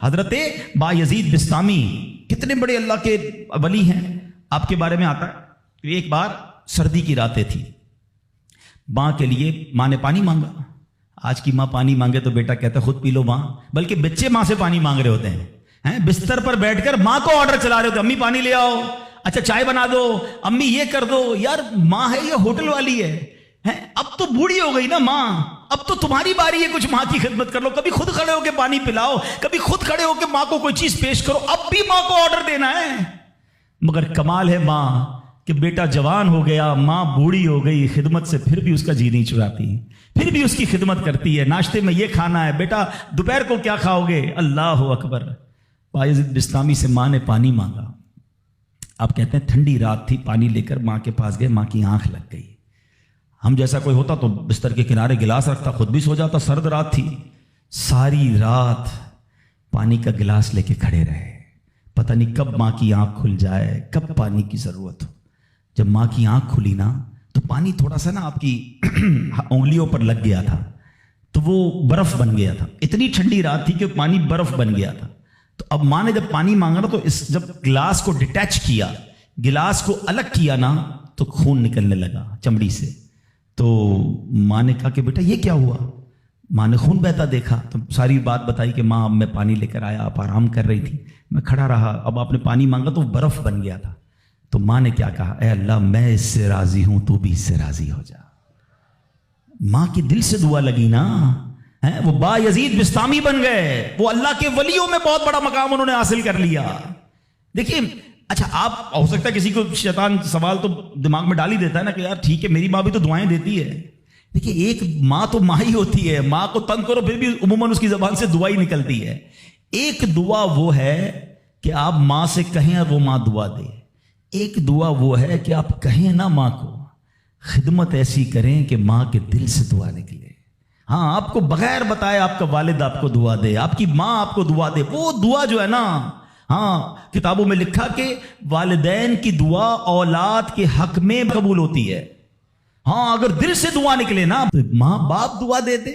حضرت بایزید بسطامی کتنے بڑے اللہ کے ولی ہیں، آپ کے بارے میں آتا ہے کہ ایک بار سردی کی راتیں تھی، ماں کے لیے ماں نے پانی مانگا۔ آج کی ماں پانی مانگے تو بیٹا کہتا ہے خود پی لو ماں، بلکہ بچے ماں سے پانی مانگ رہے ہوتے ہیں، بستر پر بیٹھ کر ماں کو آرڈر چلا رہے ہوتے ہیں، امی پانی لے آؤ، اچھا چائے بنا دو، امی یہ کر دو۔ یار ماں ہے یا ہوٹل والی ہے؟ اب تو بوڑھی ہو گئی نا ماں، اب تو تمہاری باری ہے کچھ ماں کی خدمت کر لو، کبھی خود کھڑے ہو کے پانی پلاؤ، کبھی خود کھڑے ہو کے ماں کو کوئی چیز پیش کرو، اب بھی ماں کو آرڈر دینا ہے۔ مگر کمال ہے ماں کہ بیٹا جوان ہو گیا، ماں بوڑھی ہو گئی، خدمت سے پھر بھی اس کا جی نہیں چراتی، پھر بھی اس کی خدمت کرتی ہے۔ ناشتے میں یہ کھانا ہے بیٹا، دوپہر کو کیا کھاؤ گے؟ اللہ اکبر۔ بایزید بسطامی سے ماں نے پانی مانگا۔ آپ کہتے ہیں ٹھنڈی رات تھی، پانی لے کر ماں کے پاس گئے، ماں کی آنکھ لگ گئی۔ ہم جیسا کوئی ہوتا تو بستر کے کنارے گلاس رکھتا، خود بھی سو جاتا، سرد رات تھی۔ ساری رات پانی کا گلاس لے کے کھڑے رہے، پتہ نہیں کب ماں کی آنکھ کھل جائے، کب پانی کی ضرورت ہو۔ جب ماں کی آنکھ کھلی نا تو پانی تھوڑا سا نا آپ کی انگلیوں پر لگ گیا تھا، تو وہ برف بن گیا تھا۔ اتنی ٹھنڈی رات تھی کہ پانی برف بن گیا تھا۔ تو اب ماں نے جب پانی مانگا نا تو جب گلاس کو ڈیٹیچ کیا، گلاس کو الگ کیا نا تو خون نکلنے لگا چمڑی سے۔ تو ماں نے کہا کہ بیٹا یہ کیا ہوا؟ ماں نے خون بہتا دیکھا تو ساری بات بتائی کہ ماں اب میں پانی لے کر آیا، آپ آرام کر رہی تھی، میں کھڑا رہا، اب آپ نے پانی مانگا تو برف بن گیا تھا۔ تو ماں نے کیا کہا؟ اے اللہ میں اس سے راضی ہوں، تو بھی اس سے راضی ہو جا۔ ماں کی دل سے دعا لگی نا، وہ بایزید بسطامی بن گئے، وہ اللہ کے ولیوں میں بہت بڑا مقام انہوں نے حاصل کر لیا۔ دیکھیے اچھا، آپ ہو سکتا ہے کسی کو شیطان سوال تو دماغ میں ڈال ہی دیتا ہے نا کہ یار ٹھیک ہے میری ماں بھی تو دعائیں دیتی ہے۔ دیکھیے ایک ماں تو ماں ہی ہوتی ہے، ماں کو تنگ کرو پھر بھی عموماً اس کی زبان سے دعا ہی نکلتی ہے۔ ایک دعا وہ ہے کہ آپ ماں سے کہیں اور وہ ماں دعا دے، ایک دعا وہ ہے کہ آپ کہیں نا ماں کو، خدمت ایسی کریں کہ ماں کے دل سے دعا نکلے۔ ہاں آپ کو بغیر بتائے آپ کا والد آپ کو دعا دے، آپ کی ماں آپ کو دعا دے، وہ دعا جو ہے نا، ہاں کتابوں میں لکھا کہ والدین کی دعا اولاد کے حق میں قبول ہوتی ہے۔ ہاں اگر دل سے دعا نکلے نا تو ماں باپ دعا دے دے۔